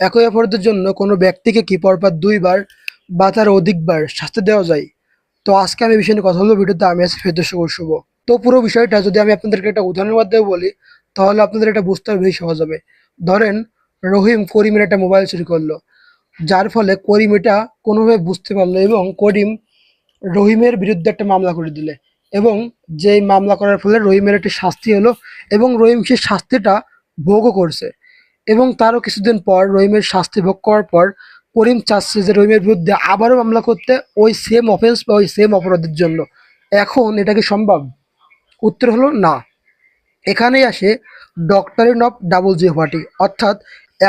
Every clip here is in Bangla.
একই অপরাধের জন্য কোনো ব্যক্তিকে কি পরপর ২ বার বা তার অধিকবার শাস্তি দেওয়া যায়? তো আজকে আমি এই বিষয় নিয়ে কথা বলবো ভিডিওতে। আমি আছি ফেরদৌস শুভ। তো পুরো বিষয়টা যদি আমি আপনাদেরকে একটা উদাহরণের মাধ্যমে বলি, তাহলে আপনাদের এটা বুঝতে বেশি সহজ হবে। ধরেন রহিম করিমের একটা মোবাইল চুরি করলো, যার ফলে করিম এটা কোনোভাবে বুঝতে পারলো এবং করিম রহিমের বিরুদ্ধে একটা মামলা করে দিলে, এবং যেই মামলা করার ফলে রহিমের একটি শাস্তি হলো এবং রহিম সেই শাস্তিটা ভোগও করছে। এবং তারও কিছুদিন পর রহিমের শাস্তি ভোগ করার পর করিম চাচ্ছে যে রহিমের বিরুদ্ধে আবারও মামলা করতে, ওই সেম অফেন্স বা ওই সেম অপরাধের জন্য। এখন এটা কি সম্ভব? উত্তর হলো না। এখানেই আসে ডক্টরিন অফ ডাবল জিওপার্ডি, অর্থাৎ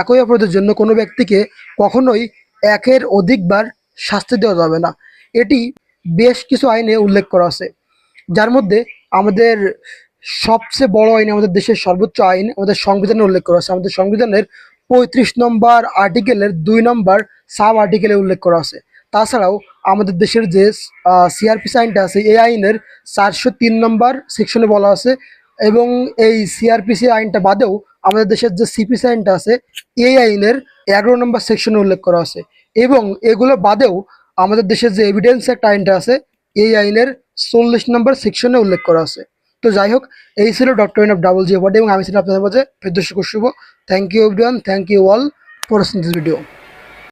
একই অপরাধের জন্য কোনো ব্যক্তিকে কখনোই একের অধিকবার শাস্তি দেওয়া যাবে না। এটি বেশ কিছু আইনে উল্লেখ করা আছে, যার মধ্যে আমাদের সবচেয়ে বড় আইন, আমাদের দেশের সর্বোচ্চ আইন, আমাদের সংবিধানে উল্লেখ করা আছে। আমাদের সংবিধানের ৩৫ নম্বর আর্টিকেলের ২ নম্বর সাব আর্টিকেলে উল্লেখ করা আছে। তাছাড়াও আমাদের দেশের যে সিআরপিসি আইনটা আছে, এই আইনের ৪০৩ নম্বর সেকশনে বলা আছে। এবং এই সিআরপিসি আইনটা বাদেও আমাদের দেশের যে সিপিসি আইনটা আছে, এই আইনের ১১ নম্বর সেকশনে উল্লেখ করা আছে। এবং এগুলো বাদেও আমাদের দেশের যে এভিডেন্স একটা আইনটা আছে, এই আইনের ৪০ নম্বর সেকশনে উল্লেখ করা আছে। তো যাই হোক, এই ছিল ডক্টরিন অফ ডাবল জিওপার্ডি এবং আমি ছিলাম আপনাদের মাঝে Ferdous Shuvo. Thank you everyone, thank you all for watching this video.